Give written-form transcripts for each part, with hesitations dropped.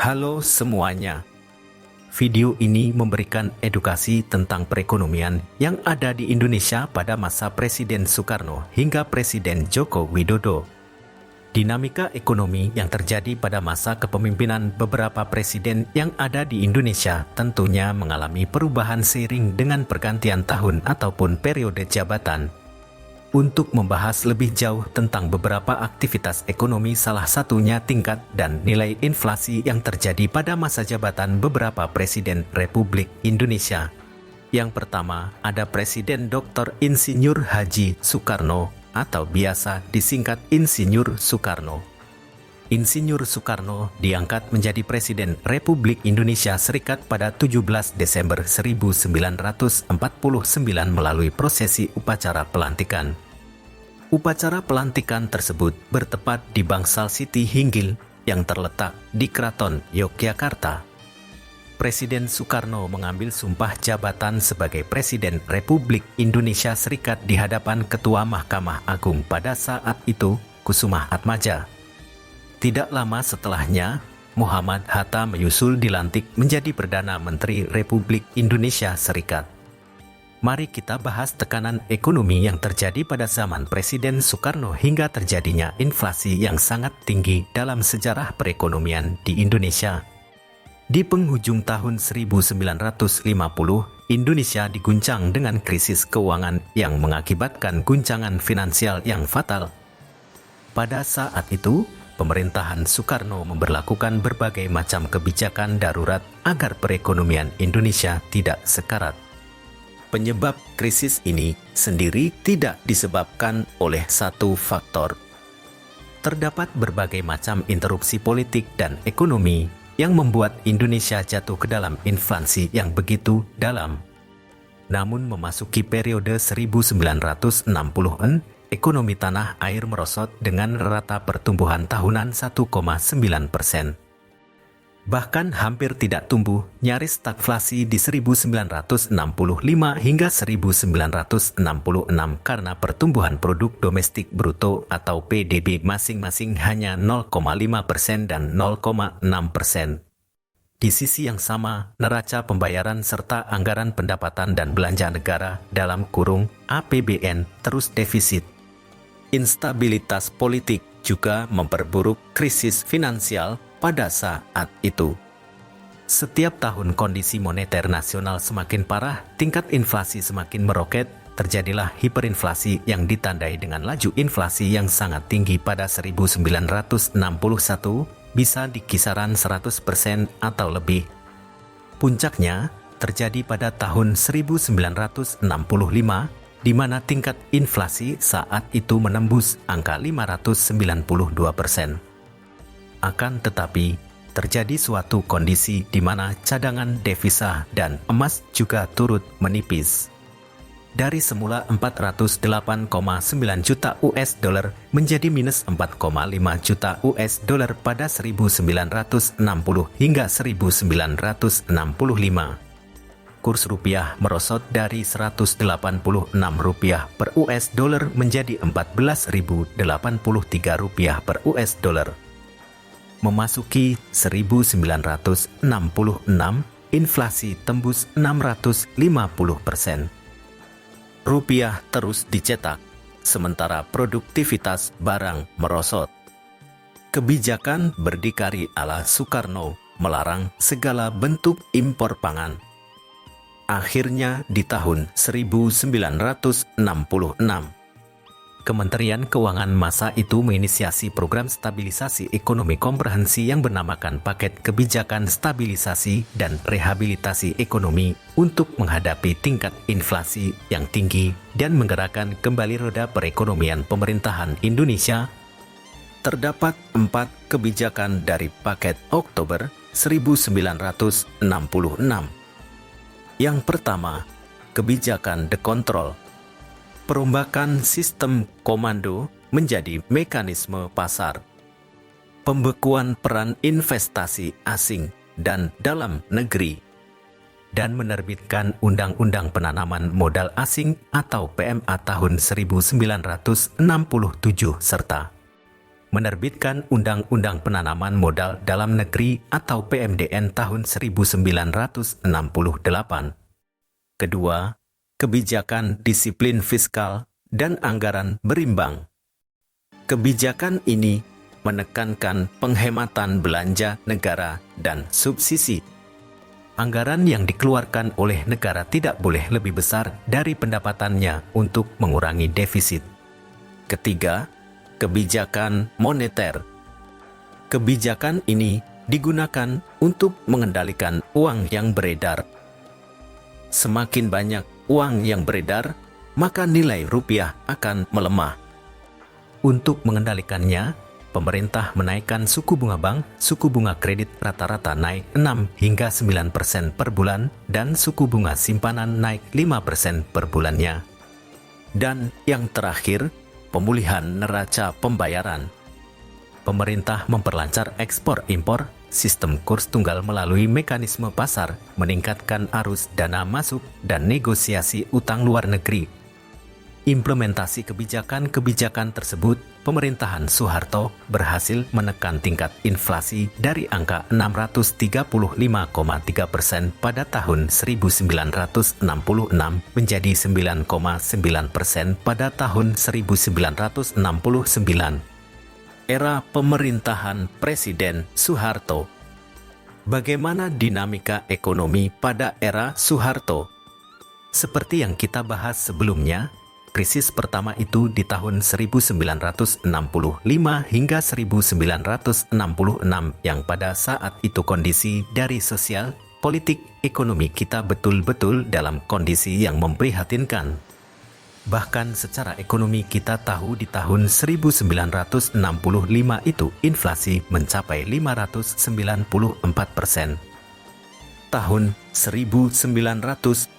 Halo semuanya. Video ini memberikan edukasi tentang perekonomian yang ada di Indonesia pada masa Presiden Soekarno hingga Presiden Joko Widodo. Dinamika ekonomi yang terjadi pada masa kepemimpinan beberapa presiden yang ada di Indonesia tentunya mengalami perubahan seiring dengan pergantian tahun ataupun periode jabatan. Untuk membahas lebih jauh tentang beberapa aktivitas ekonomi, salah satunya tingkat dan nilai inflasi yang terjadi pada masa jabatan beberapa Presiden Republik Indonesia. Yang pertama, ada Presiden Dr. Insinyur Haji Soekarno atau biasa disingkat Insinyur Soekarno. Insinyur Soekarno diangkat menjadi Presiden Republik Indonesia Serikat pada 17 Desember 1949 melalui prosesi upacara pelantikan. Upacara pelantikan tersebut bertepat di Bangsal Siti Hinggil yang terletak di Keraton Yogyakarta. Presiden Soekarno mengambil sumpah jabatan sebagai Presiden Republik Indonesia Serikat di hadapan Ketua Mahkamah Agung pada saat itu, Kusuma Atmaja. Tidak lama setelahnya, Muhammad Hatta menyusul dilantik menjadi Perdana Menteri Republik Indonesia Serikat. Mari kita bahas tekanan ekonomi yang terjadi pada zaman Presiden Soekarno hingga terjadinya inflasi yang sangat tinggi dalam sejarah perekonomian di Indonesia. Di penghujung tahun 1950, Indonesia diguncang dengan krisis keuangan yang mengakibatkan guncangan finansial yang fatal. Pada saat itu, pemerintahan Soekarno memberlakukan berbagai macam kebijakan darurat agar perekonomian Indonesia tidak sekarat. Penyebab krisis ini sendiri tidak disebabkan oleh satu faktor. Terdapat berbagai macam interupsi politik dan ekonomi yang membuat Indonesia jatuh ke dalam inflasi yang begitu dalam. Namun memasuki periode 1960-an, ekonomi tanah air merosot dengan rata pertumbuhan tahunan 1,9%. Bahkan hampir tidak tumbuh, nyaris stagflasi di 1965 hingga 1966 karena pertumbuhan produk domestik bruto atau PDB masing-masing hanya 0,5% dan 0,6%. Di sisi yang sama, neraca pembayaran serta anggaran pendapatan dan belanja negara dalam kurung APBN terus defisit. Instabilitas politik juga memperburuk krisis finansial pada saat itu. Setiap tahun kondisi moneter nasional semakin parah, tingkat inflasi semakin meroket, terjadilah hiperinflasi yang ditandai dengan laju inflasi yang sangat tinggi pada 1961, bisa di kisaran 100% atau lebih. Puncaknya terjadi pada tahun 1965, di mana tingkat inflasi saat itu menembus angka 592%. Akan tetapi, terjadi suatu kondisi di mana cadangan devisa dan emas juga turut menipis. Dari semula 408,9 juta US dollar menjadi minus 4,5 juta US dollar pada 1960 hingga 1965. Kurs rupiah merosot dari 186 rupiah per US dollar menjadi 14.083 rupiah per US dollar. Memasuki 1966, inflasi tembus 650%. Rupiah terus dicetak, sementara produktivitas barang merosot. Kebijakan berdikari ala Soekarno melarang segala bentuk impor pangan. Akhirnya di tahun 1966, Kementerian Keuangan masa itu menginisiasi program stabilisasi ekonomi komprehensi yang bernamakan Paket Kebijakan Stabilisasi dan Rehabilitasi Ekonomi untuk menghadapi tingkat inflasi yang tinggi dan menggerakkan kembali roda perekonomian pemerintahan Indonesia. Terdapat 4 kebijakan dari Paket Oktober 1966. Yang pertama, kebijakan dekontrol. Perombakan sistem komando menjadi mekanisme pasar. Pembekuan peran investasi asing dan dalam negeri. Dan menerbitkan Undang-Undang Penanaman Modal Asing atau PMA tahun 1967 serta menerbitkan Undang-Undang Penanaman Modal Dalam Negeri atau PMDN tahun 1968. Kedua, kebijakan disiplin fiskal dan anggaran berimbang. Kebijakan ini menekankan penghematan belanja negara dan subsidi. Anggaran yang dikeluarkan oleh negara tidak boleh lebih besar dari pendapatannya untuk mengurangi defisit. Ketiga, kebijakan moneter. Kebijakan ini digunakan untuk mengendalikan uang yang beredar. Semakin banyak uang yang beredar, maka nilai rupiah akan melemah. Untuk mengendalikannya, pemerintah menaikkan suku bunga bank, suku bunga kredit rata-rata naik 6 hingga 9% per bulan, dan suku bunga simpanan naik 5% per bulannya. Dan yang terakhir, pemulihan neraca pembayaran. Pemerintah memperlancar ekspor-impor, sistem kurs tunggal melalui mekanisme pasar, meningkatkan arus dana masuk, dan negosiasi utang luar negeri. Implementasi kebijakan-kebijakan tersebut, pemerintahan Soeharto berhasil menekan tingkat inflasi dari angka 635,3% pada tahun 1966 menjadi 9,9% pada tahun 1969. Era pemerintahan Presiden Soeharto. Bagaimana dinamika ekonomi pada era Soeharto? Seperti yang kita bahas sebelumnya, krisis pertama itu di tahun 1965 hingga 1966 yang pada saat itu kondisi dari sosial, politik, ekonomi kita betul-betul dalam kondisi yang memprihatinkan. Bahkan secara ekonomi kita tahu di tahun 1965 itu inflasi mencapai 594%. Tahun 1966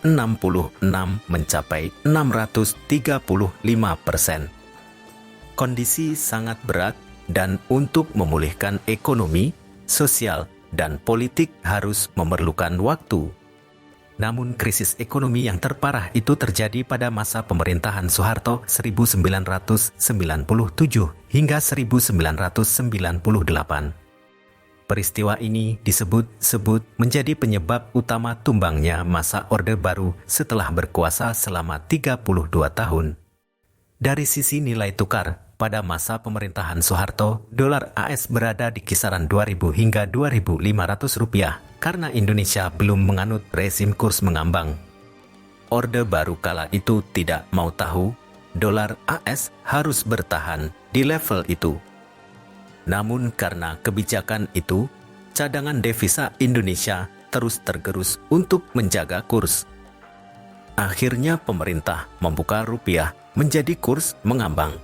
mencapai 635%. Kondisi sangat berat dan untuk memulihkan ekonomi, sosial, dan politik harus memerlukan waktu. Namun krisis ekonomi yang terparah itu terjadi pada masa pemerintahan Soeharto 1997 hingga 1998. Peristiwa ini disebut-sebut menjadi penyebab utama tumbangnya masa Orde Baru setelah berkuasa selama 32 tahun. Dari sisi nilai tukar, pada masa pemerintahan Soeharto, dolar AS berada di kisaran 2.000 hingga 2.500 rupiah karena Indonesia belum menganut rezim kurs mengambang. Orde Baru kala itu tidak mau tahu, dolar AS harus bertahan di level itu. Namun karena kebijakan itu, cadangan devisa Indonesia terus tergerus untuk menjaga kurs. Akhirnya pemerintah membuka rupiah menjadi kurs mengambang.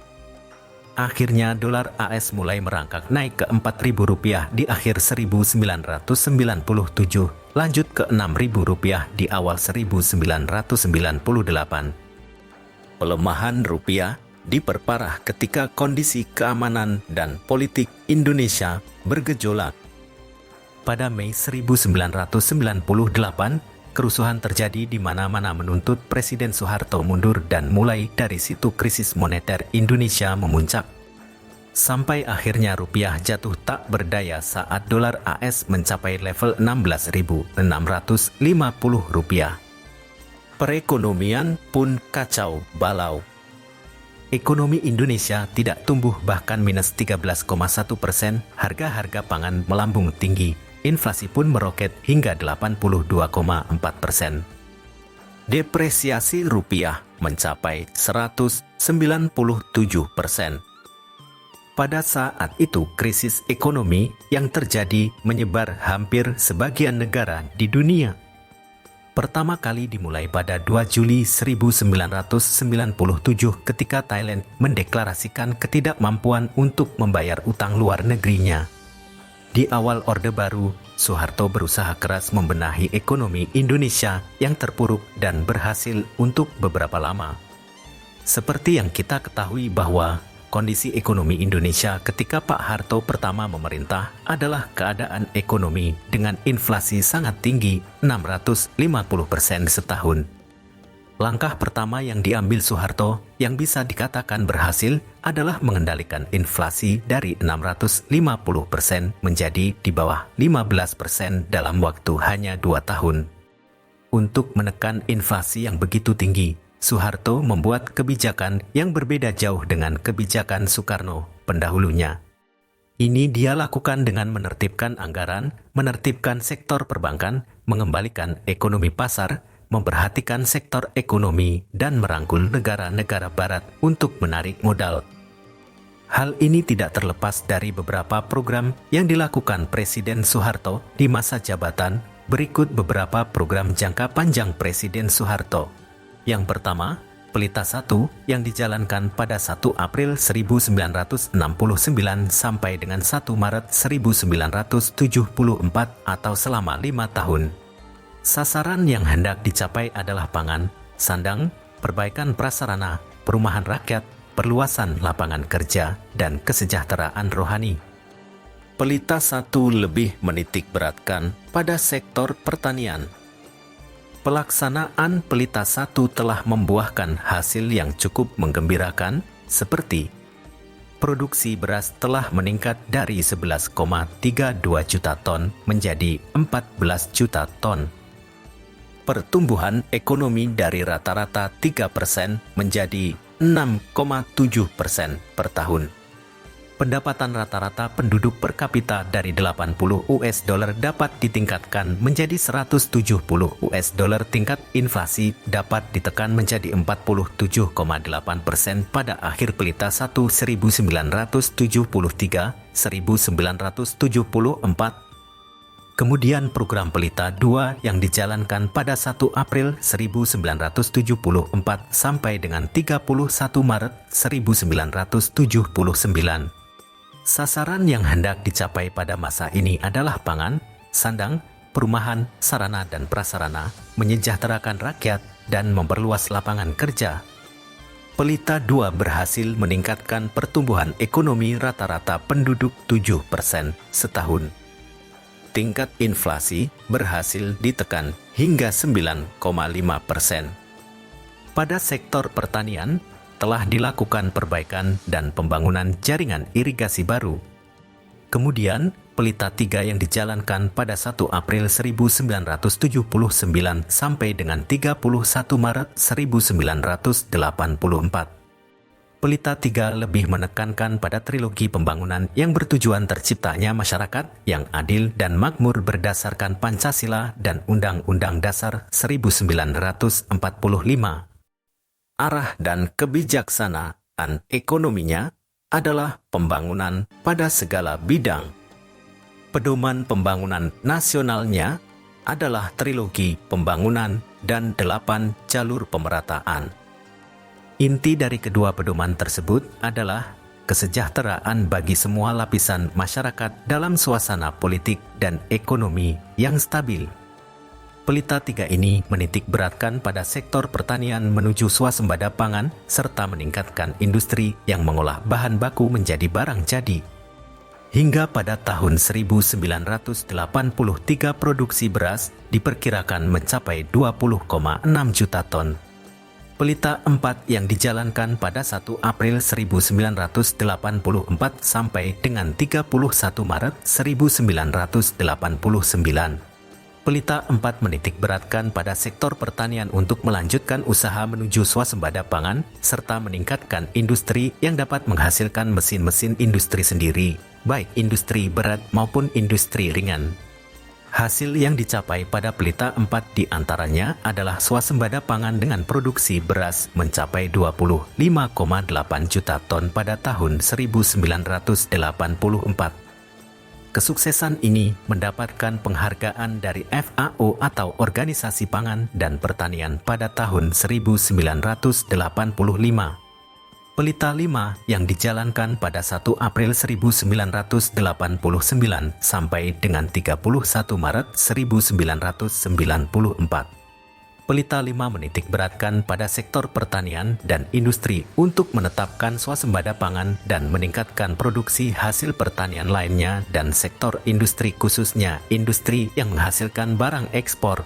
Akhirnya dolar AS mulai merangkak naik ke Rp4.000 di akhir 1997, lanjut ke Rp6.000 di awal 1998. Pelemahan rupiah diperparah ketika kondisi keamanan dan politik Indonesia bergejolak. Pada Mei 1998, kerusuhan terjadi di mana-mana menuntut Presiden Soeharto mundur dan mulai dari situ krisis moneter Indonesia memuncak. Sampai akhirnya rupiah jatuh tak berdaya saat dolar AS mencapai level Rp16.650. Perekonomian pun kacau balau. Ekonomi Indonesia tidak tumbuh bahkan minus 13,1%, harga-harga pangan melambung tinggi, inflasi pun meroket hingga 82,4%. Depresiasi rupiah mencapai 197%. Pada saat itu krisis ekonomi yang terjadi menyebar hampir sebagian negara di dunia. Pertama kali dimulai pada 2 Juli 1997 ketika Thailand mendeklarasikan ketidakmampuan untuk membayar utang luar negerinya. Di awal Orde Baru, Soeharto berusaha keras membenahi ekonomi Indonesia yang terpuruk dan berhasil untuk beberapa lama. Seperti yang kita ketahui bahwa kondisi ekonomi Indonesia ketika Pak Harto pertama memerintah adalah keadaan ekonomi dengan inflasi sangat tinggi 650% setahun. Langkah pertama yang diambil Soeharto yang bisa dikatakan berhasil adalah mengendalikan inflasi dari 650% menjadi di bawah 15% dalam waktu hanya 2 tahun. Untuk menekan inflasi yang begitu tinggi, Soeharto membuat kebijakan yang berbeda jauh dengan kebijakan Soekarno pendahulunya. Ini dia lakukan dengan menertibkan anggaran, menertibkan sektor perbankan, mengembalikan ekonomi pasar, memperhatikan sektor ekonomi, dan merangkul negara-negara barat untuk menarik modal. Hal ini tidak terlepas dari beberapa program yang dilakukan Presiden Soeharto di masa jabatan. Berikut beberapa program jangka panjang Presiden Soeharto. Yang pertama, Pelita 1 yang dijalankan pada 1 April 1969 sampai dengan 1 Maret 1974 atau selama 5 tahun. Sasaran yang hendak dicapai adalah pangan, sandang, perbaikan prasarana, perumahan rakyat, perluasan lapangan kerja, dan kesejahteraan rohani. Pelita 1 lebih menitik beratkan pada sektor pertanian. Pelaksanaan Pelita 1 telah membuahkan hasil yang cukup menggembirakan, seperti produksi beras telah meningkat dari 11,32 juta ton menjadi 14 juta ton. Pertumbuhan ekonomi dari rata-rata 3% menjadi 6,7% per tahun. Pendapatan rata-rata penduduk per kapita dari 80 US dollar dapat ditingkatkan menjadi 170 US dollar. Tingkat inflasi dapat ditekan menjadi 47,8% pada akhir Pelita 1 1973-1974. Kemudian program Pelita 2 yang dijalankan pada 1 April 1974 sampai dengan 31 Maret 1979. Sasaran yang hendak dicapai pada masa ini adalah pangan, sandang, perumahan, sarana dan prasarana, menyejahterakan rakyat, dan memperluas lapangan kerja. Pelita 2 berhasil meningkatkan pertumbuhan ekonomi rata-rata penduduk 7% setahun. Tingkat inflasi berhasil ditekan hingga 9,5%. Pada sektor pertanian, telah dilakukan perbaikan dan pembangunan jaringan irigasi baru. Kemudian, Pelita 3 yang dijalankan pada 1 April 1979 sampai dengan 31 Maret 1984. Pelita 3 lebih menekankan pada trilogi pembangunan yang bertujuan terciptanya masyarakat yang adil dan makmur berdasarkan Pancasila dan Undang-Undang Dasar 1945. Arah dan kebijaksanaan ekonominya adalah pembangunan pada segala bidang. Pedoman pembangunan nasionalnya adalah trilogi pembangunan dan 8 jalur pemerataan. Inti dari kedua pedoman tersebut adalah kesejahteraan bagi semua lapisan masyarakat dalam suasana politik dan ekonomi yang stabil. Pelita 3 ini menitik beratkan pada sektor pertanian menuju swasembada pangan serta meningkatkan industri yang mengolah bahan baku menjadi barang jadi. Hingga pada tahun 1983 produksi beras diperkirakan mencapai 20,6 juta ton. Pelita 4 yang dijalankan pada 1 April 1984 sampai dengan 31 Maret 1989. Pelita 4 menitik beratkan pada sektor pertanian untuk melanjutkan usaha menuju swasembada pangan, serta meningkatkan industri yang dapat menghasilkan mesin-mesin industri sendiri, baik industri berat maupun industri ringan. Hasil yang dicapai pada Pelita 4 diantaranya adalah swasembada pangan dengan produksi beras mencapai 25,8 juta ton pada tahun 1984. Kesuksesan ini mendapatkan penghargaan dari FAO atau Organisasi Pangan dan Pertanian pada tahun 1985. Pelita 5 yang dijalankan pada 1 April 1989 sampai dengan 31 Maret 1994. Pelita 5 menitik beratkan pada sektor pertanian dan industri untuk menetapkan swasembada pangan dan meningkatkan produksi hasil pertanian lainnya dan sektor industri khususnya industri yang menghasilkan barang ekspor.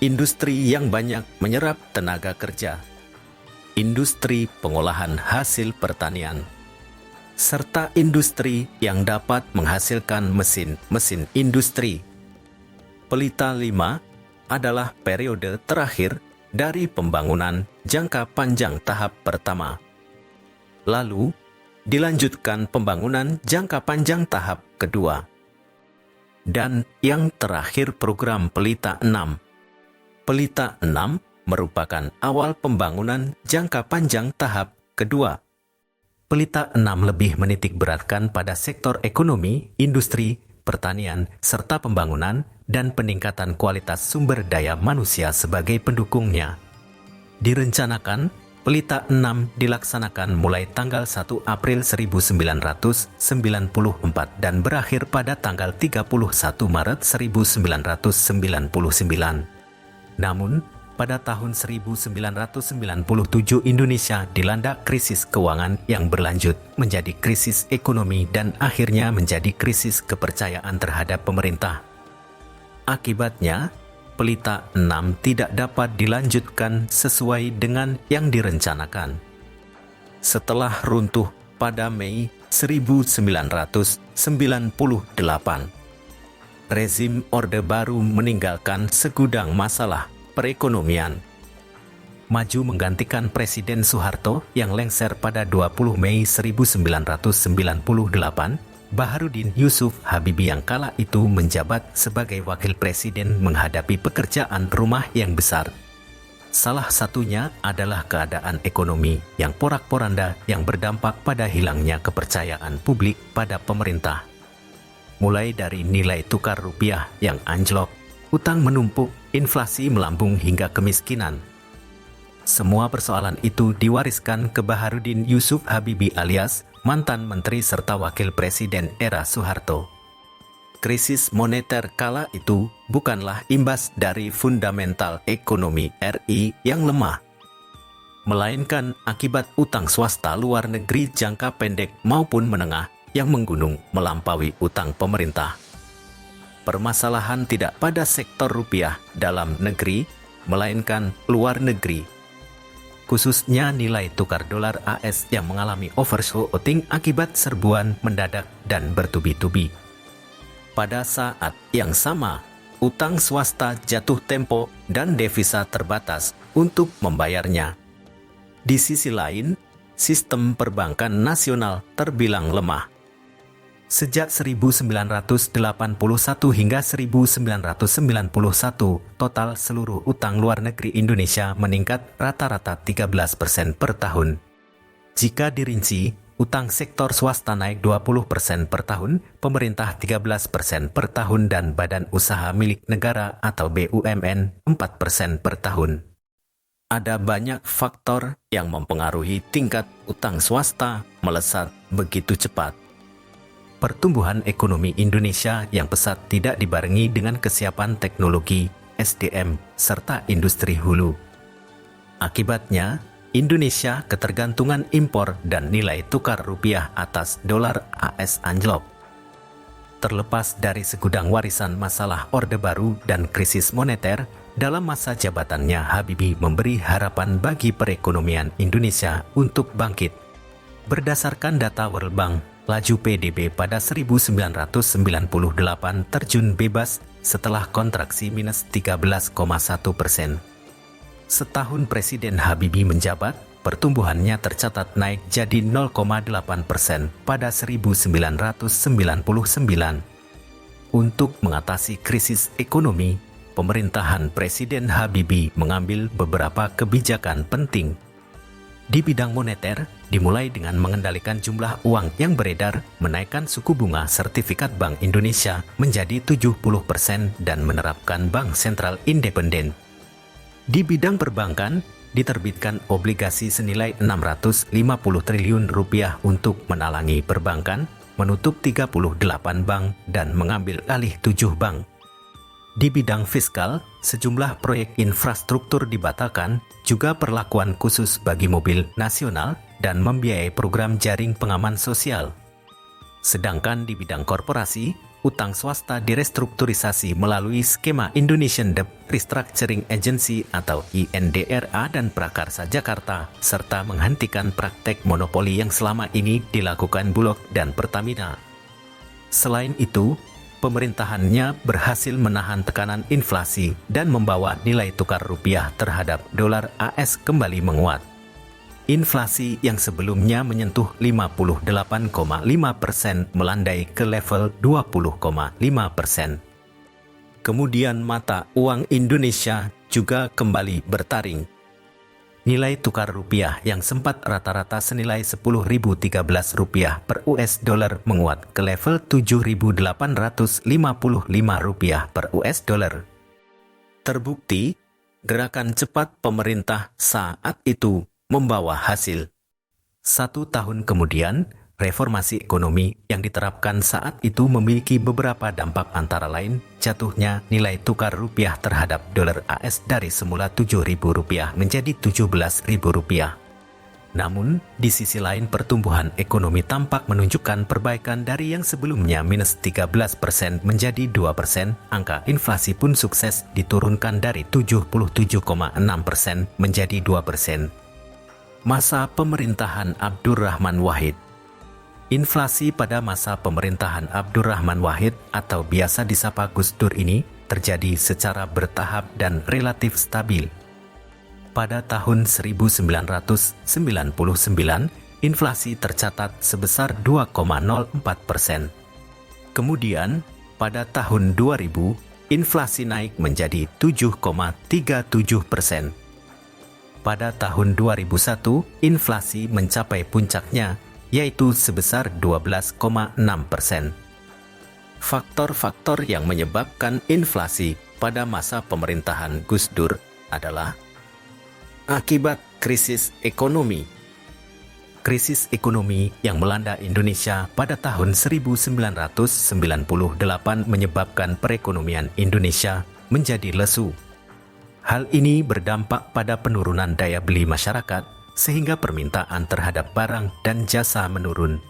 industri yang banyak menyerap tenaga kerja, industri pengolahan hasil pertanian, serta industri yang dapat menghasilkan mesin-mesin industri. Pelita 5 adalah periode terakhir dari pembangunan jangka panjang tahap pertama. Lalu, dilanjutkan pembangunan jangka panjang tahap kedua. Dan yang terakhir program Pelita 6. Pelita 6 merupakan awal pembangunan jangka panjang tahap kedua. Pelita 6 lebih menitik beratkan pada sektor ekonomi, industri, pertanian, serta pembangunan dan peningkatan kualitas sumber daya manusia sebagai pendukungnya. Direncanakan, Pelita 6 dilaksanakan mulai tanggal 1 April 1994 dan berakhir pada tanggal 31 Maret 1999. Namun, pada tahun 1997 Indonesia dilanda krisis keuangan yang berlanjut menjadi krisis ekonomi dan akhirnya menjadi krisis kepercayaan terhadap pemerintah. Akibatnya, Pelita 6 tidak dapat dilanjutkan sesuai dengan yang direncanakan. Setelah runtuh pada Mei 1998, rezim Orde Baru meninggalkan segudang masalah perekonomian. Maju menggantikan Presiden Soeharto yang lengser pada 20 Mei 1998, Baharudin Yusuf Habibie yang kala itu menjabat sebagai wakil presiden menghadapi pekerjaan rumah yang besar. Salah satunya adalah keadaan ekonomi yang porak-poranda yang berdampak pada hilangnya kepercayaan publik pada pemerintah. Mulai dari nilai tukar rupiah yang anjlok, utang menumpuk, inflasi melambung hingga kemiskinan. Semua persoalan itu diwariskan ke Baharudin Yusuf Habibie alias mantan menteri serta wakil presiden era Soeharto. Krisis moneter kala itu bukanlah imbas dari fundamental ekonomi RI yang lemah, melainkan akibat utang swasta luar negeri jangka pendek maupun menengah yang menggunung melampaui utang pemerintah. Permasalahan tidak pada sektor rupiah dalam negeri, melainkan luar negeri. Khususnya nilai tukar dolar AS yang mengalami overshooting akibat serbuan mendadak dan bertubi-tubi. Pada saat yang sama, utang swasta jatuh tempo dan devisa terbatas untuk membayarnya. Di sisi lain, sistem perbankan nasional terbilang lemah. Sejak 1981 hingga 1991, total seluruh utang luar negeri Indonesia meningkat rata-rata 13% per tahun. Jika dirinci, utang sektor swasta naik 20% per tahun, pemerintah 13% per tahun dan badan usaha milik negara atau BUMN 4% per tahun. Ada banyak faktor yang mempengaruhi tingkat utang swasta melesat begitu cepat. Pertumbuhan ekonomi Indonesia yang pesat tidak dibarengi dengan kesiapan teknologi, SDM, serta industri hulu. Akibatnya, Indonesia ketergantungan impor dan nilai tukar rupiah atas dolar AS anjlok. Terlepas dari segudang warisan masalah Orde Baru dan krisis moneter, dalam masa jabatannya Habibie memberi harapan bagi perekonomian Indonesia untuk bangkit. Berdasarkan data World Bank, laju PDB pada 1998 terjun bebas setelah kontraksi minus 13,1%. Setahun Presiden Habibie menjabat, pertumbuhannya tercatat naik jadi 0,8% pada 1999. Untuk mengatasi krisis ekonomi, pemerintahan Presiden Habibie mengambil beberapa kebijakan penting. Di bidang moneter, dimulai dengan mengendalikan jumlah uang yang beredar, menaikkan suku bunga sertifikat Bank Indonesia menjadi 70% dan menerapkan bank sentral independen. Di bidang perbankan, diterbitkan obligasi senilai 650 triliun rupiah untuk menalangi perbankan, menutup 38 bank dan mengambil alih 7 bank. Di bidang fiskal, sejumlah proyek infrastruktur dibatalkan, juga perlakuan khusus bagi mobil nasional dan membiayai program jaring pengaman sosial. Sedangkan di bidang korporasi, utang swasta direstrukturisasi melalui skema Indonesian Debt Restructuring Agency atau INDRA dan Prakarsa Jakarta, serta menghentikan praktek monopoli yang selama ini dilakukan Bulog dan Pertamina. Selain itu, pemerintahannya berhasil menahan tekanan inflasi dan membawa nilai tukar rupiah terhadap dolar AS kembali menguat. Inflasi yang sebelumnya menyentuh 58,5% melandai ke level 20,5%. Kemudian mata uang Indonesia juga kembali bertaring. Nilai tukar rupiah yang sempat rata-rata senilai Rp10.013 per US dollar menguat ke level Rp7.855 per US dollar. Terbukti, gerakan cepat pemerintah saat itu membawa hasil. 1 tahun kemudian, reformasi ekonomi yang diterapkan saat itu memiliki beberapa dampak, antara lain jatuhnya nilai tukar rupiah terhadap dolar AS dari semula Rp7.000 menjadi Rp17.000. Namun, di sisi lain pertumbuhan ekonomi tampak menunjukkan perbaikan dari yang sebelumnya minus 13% menjadi 2%, angka inflasi pun sukses diturunkan dari 77,6% menjadi 2%. Masa pemerintahan Abdurrahman Wahid. Inflasi pada masa pemerintahan Abdurrahman Wahid atau biasa disapa Gus Dur ini terjadi secara bertahap dan relatif stabil. Pada tahun 1999, inflasi tercatat sebesar 2,04%. Kemudian, pada tahun 2000, inflasi naik menjadi 7,37%. Pada tahun 2001, inflasi mencapai puncaknya, yaitu sebesar 12,6%. Faktor-faktor yang menyebabkan inflasi pada masa pemerintahan Gus Dur adalah akibat krisis ekonomi. Krisis ekonomi yang melanda Indonesia pada tahun 1998 menyebabkan perekonomian Indonesia menjadi lesu. Hal ini berdampak pada penurunan daya beli masyarakat, sehingga permintaan terhadap barang dan jasa menurun.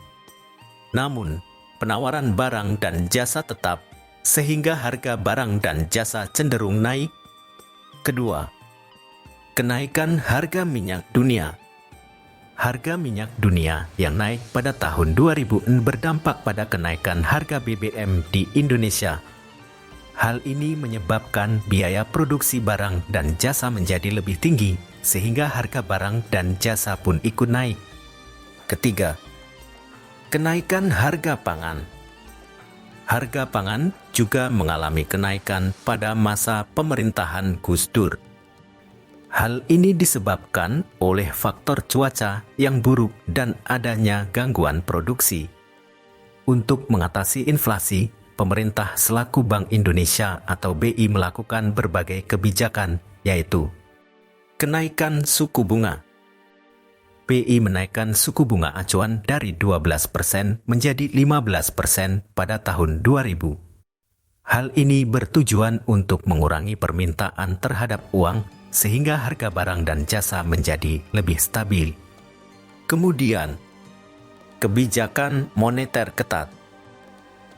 Namun, penawaran barang dan jasa tetap, sehingga harga barang dan jasa cenderung naik. Kedua, kenaikan harga minyak dunia. Harga minyak dunia yang naik pada tahun 2000 berdampak pada kenaikan harga BBM di Indonesia. Hal ini menyebabkan biaya produksi barang dan jasa menjadi lebih tinggi, sehingga harga barang dan jasa pun ikut naik. Ketiga, kenaikan harga pangan. Harga pangan juga mengalami kenaikan pada masa pemerintahan Gus Dur. Hal ini disebabkan oleh faktor cuaca yang buruk dan adanya gangguan produksi. Untuk mengatasi inflasi, pemerintah selaku Bank Indonesia atau BI melakukan berbagai kebijakan, yaitu kenaikan suku bunga. BI menaikkan suku bunga acuan dari 12% menjadi 15% pada tahun 2000. Hal ini bertujuan untuk mengurangi permintaan terhadap uang, sehingga harga barang dan jasa menjadi lebih stabil. Kemudian, kebijakan moneter ketat.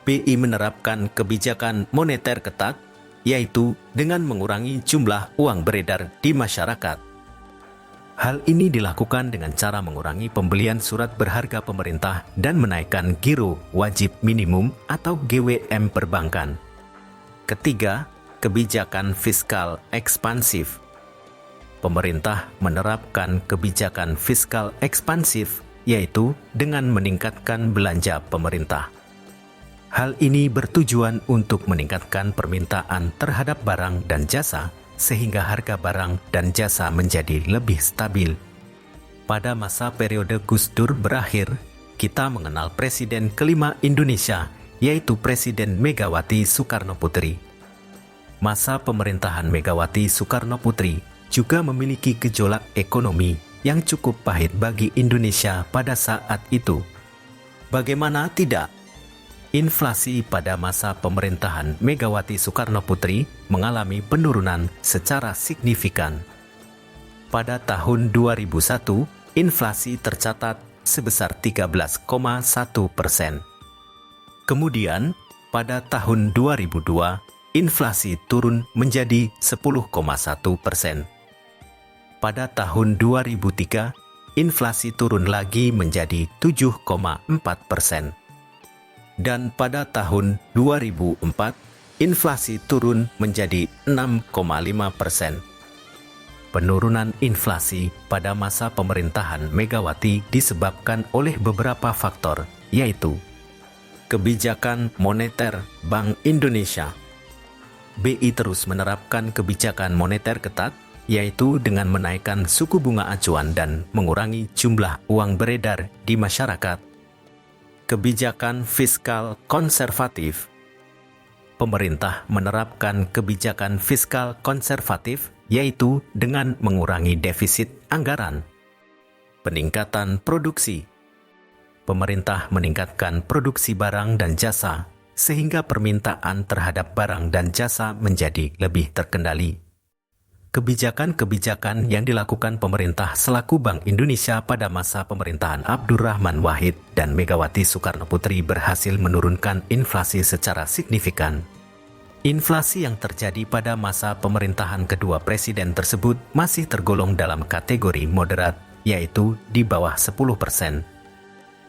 BI menerapkan kebijakan moneter ketat, yaitu dengan mengurangi jumlah uang beredar di masyarakat. Hal ini dilakukan dengan cara mengurangi pembelian surat berharga pemerintah dan menaikkan giro wajib minimum atau GWM perbankan. Ketiga, kebijakan fiskal ekspansif. Pemerintah menerapkan kebijakan fiskal ekspansif, yaitu dengan meningkatkan belanja pemerintah. Hal ini bertujuan untuk meningkatkan permintaan terhadap barang dan jasa, sehingga harga barang dan jasa menjadi lebih stabil. Pada masa periode Gus Dur berakhir, kita mengenal Presiden kelima Indonesia, yaitu Presiden Megawati Soekarno Putri. Masa pemerintahan Megawati Soekarno Putri juga memiliki gejolak ekonomi yang cukup pahit bagi Indonesia pada saat itu. Bagaimana tidak? Inflasi pada masa pemerintahan Megawati Soekarno Putri mengalami penurunan secara signifikan. Pada tahun 2001, inflasi tercatat sebesar 13,1%. Kemudian, pada tahun 2002, inflasi turun menjadi 10,1%. Pada tahun 2003, inflasi turun lagi menjadi 7,4%. Dan pada tahun 2004, inflasi turun menjadi 6,5%. Penurunan inflasi pada masa pemerintahan Megawati disebabkan oleh beberapa faktor, yaitu kebijakan moneter Bank Indonesia. BI terus menerapkan kebijakan moneter ketat, yaitu dengan menaikkan suku bunga acuan dan mengurangi jumlah uang beredar di masyarakat. Kebijakan fiskal konservatif. Pemerintah menerapkan kebijakan fiskal konservatif, yaitu dengan mengurangi defisit anggaran. Peningkatan produksi. Pemerintah meningkatkan produksi barang dan jasa, sehingga permintaan terhadap barang dan jasa menjadi lebih terkendali. Kebijakan-kebijakan yang dilakukan pemerintah selaku Bank Indonesia pada masa pemerintahan Abdurrahman Wahid dan Megawati Soekarno Putri berhasil menurunkan inflasi secara signifikan. Inflasi yang terjadi pada masa pemerintahan kedua presiden tersebut masih tergolong dalam kategori moderat, yaitu di bawah 10%.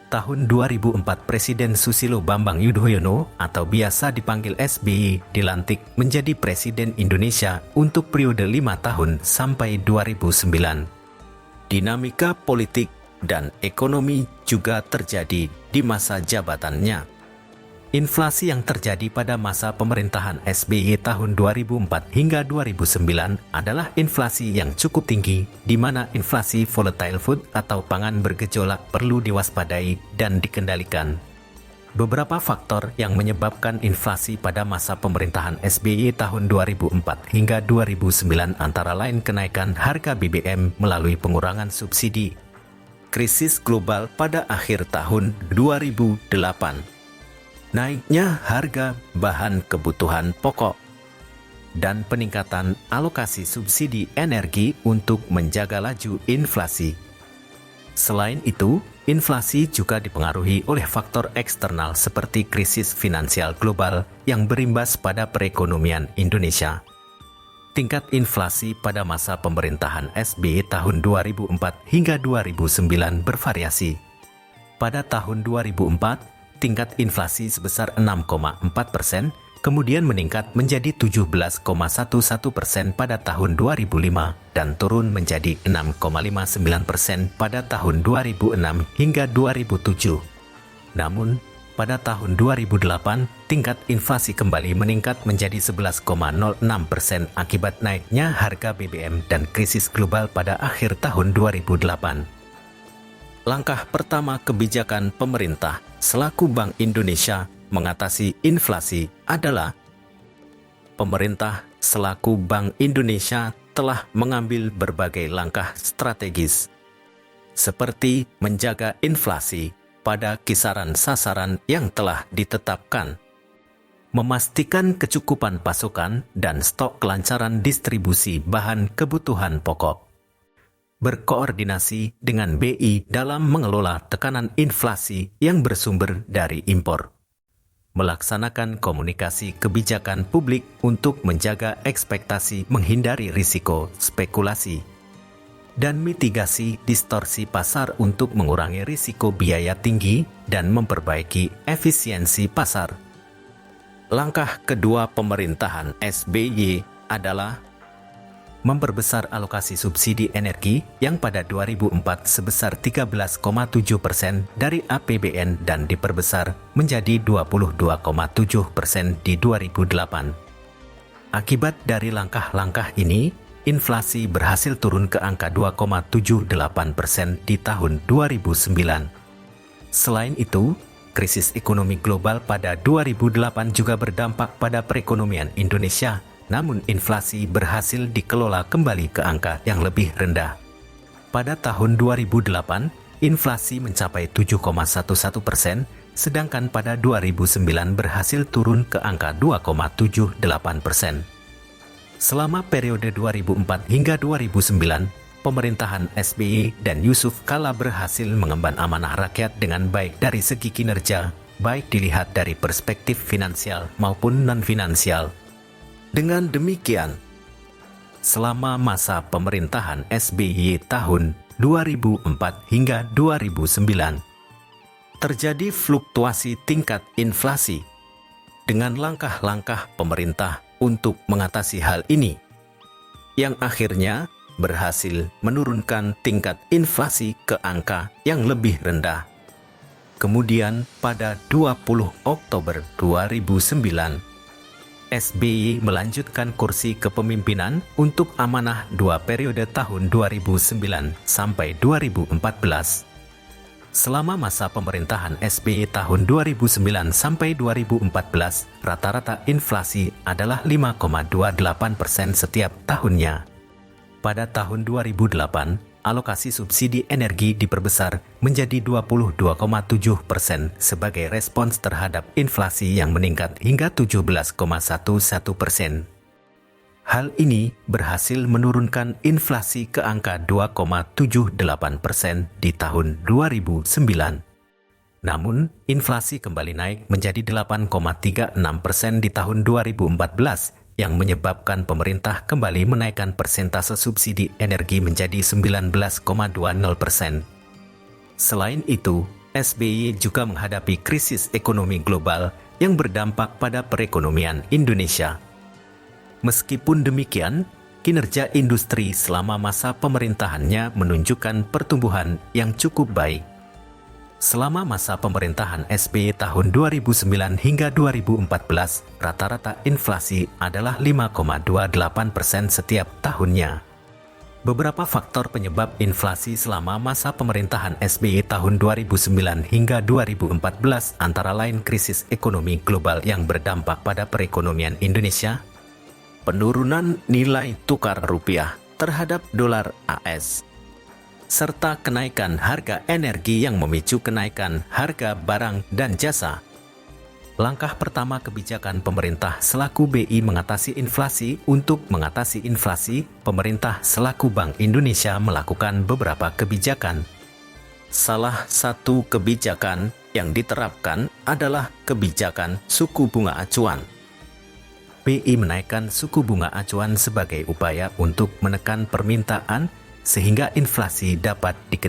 Tahun 2004 Presiden Susilo Bambang Yudhoyono atau biasa dipanggil SBY dilantik menjadi Presiden Indonesia untuk periode 5 tahun sampai 2009. Dinamika politik dan ekonomi juga terjadi di masa jabatannya. Inflasi yang terjadi pada masa pemerintahan SBY tahun 2004 hingga 2009 adalah inflasi yang cukup tinggi, di mana inflasi volatile food atau pangan bergejolak perlu diwaspadai dan dikendalikan. Beberapa faktor yang menyebabkan inflasi pada masa pemerintahan SBY tahun 2004 hingga 2009 antara lain kenaikan harga BBM melalui pengurangan subsidi, krisis global pada akhir tahun 2008, naiknya harga bahan kebutuhan pokok, dan peningkatan alokasi subsidi energi untuk menjaga laju inflasi. Selain itu, inflasi juga dipengaruhi oleh faktor eksternal seperti krisis finansial global yang berimbas pada perekonomian Indonesia. Tingkat inflasi pada masa pemerintahan SBY tahun 2004 hingga 2009 bervariasi. Pada tahun 2004, tingkat inflasi sebesar 6,4%, kemudian meningkat menjadi 17,11% pada tahun 2005 dan turun menjadi 6,59% pada tahun 2006 hingga 2007. Namun, pada tahun 2008, tingkat inflasi kembali meningkat menjadi 11,06% akibat naiknya harga BBM dan krisis global pada akhir tahun 2008. Langkah pertama kebijakan pemerintah selaku Bank Indonesia mengatasi inflasi adalah pemerintah selaku Bank Indonesia telah mengambil berbagai langkah strategis, seperti menjaga inflasi pada kisaran sasaran yang telah ditetapkan, memastikan kecukupan pasokan dan stok kelancaran distribusi bahan kebutuhan pokok, berkoordinasi dengan BI dalam mengelola tekanan inflasi yang bersumber dari impor, melaksanakan komunikasi kebijakan publik untuk menjaga ekspektasi menghindari risiko spekulasi, dan mitigasi distorsi pasar untuk mengurangi risiko biaya tinggi dan memperbaiki efisiensi pasar. Langkah kedua pemerintahan SBY adalah memperbesar alokasi subsidi energi yang pada 2004 sebesar 13,7% dari APBN dan diperbesar menjadi 22,7% di 2008. Akibat dari langkah-langkah ini, inflasi berhasil turun ke angka 2,78% di tahun 2009. Selain itu, krisis ekonomi global pada 2008 juga berdampak pada perekonomian Indonesia. Namun inflasi berhasil dikelola kembali ke angka yang lebih rendah. Pada tahun 2008, inflasi mencapai 7,11%, sedangkan pada 2009 berhasil turun ke angka 2,78%. Selama periode 2004 hingga 2009, pemerintahan SBY dan Yusuf Kala berhasil mengemban amanah rakyat dengan baik dari segi kinerja, baik dilihat dari perspektif finansial maupun non-finansial. Dengan demikian, selama masa pemerintahan SBY tahun 2004 hingga 2009, terjadi fluktuasi tingkat inflasi. Dengan langkah-langkah pemerintah untuk mengatasi hal ini, yang akhirnya berhasil menurunkan tingkat inflasi ke angka yang lebih rendah. Kemudian pada 20 Oktober 2009, SBY melanjutkan kursi kepemimpinan untuk amanah 2 periode tahun 2009 sampai 2014. Selama masa pemerintahan SBY tahun 2009 sampai 2014, rata-rata inflasi adalah 5,28% setiap tahunnya. Pada tahun 2008, alokasi subsidi energi diperbesar menjadi 22,7% sebagai respons terhadap inflasi yang meningkat hingga 17,11%. Hal ini berhasil menurunkan inflasi ke angka 2,78% di tahun 2009. Namun, inflasi kembali naik menjadi 8,36% di tahun 2014, yang menyebabkan pemerintah kembali menaikkan persentase subsidi energi menjadi 19,20%. Selain itu, SBY juga menghadapi krisis ekonomi global yang berdampak pada perekonomian Indonesia. Meskipun demikian, kinerja industri selama masa pemerintahannya menunjukkan pertumbuhan yang cukup baik. Selama masa pemerintahan SBY tahun 2009 hingga 2014, rata-rata inflasi adalah 5,28% setiap tahunnya. Beberapa faktor penyebab inflasi selama masa pemerintahan SBY tahun 2009 hingga 2014 antara lain krisis ekonomi global yang berdampak pada perekonomian Indonesia, penurunan nilai tukar rupiah terhadap dolar AS, serta kenaikan harga energi yang memicu kenaikan harga barang dan jasa. Langkah pertama kebijakan pemerintah selaku BI mengatasi inflasi. Untuk mengatasi inflasi, pemerintah selaku Bank Indonesia melakukan beberapa kebijakan. Salah satu kebijakan yang diterapkan adalah kebijakan suku bunga acuan. BI menaikkan suku bunga acuan sebagai upaya untuk menekan permintaan sehingga inflasi dapat dikendalikan.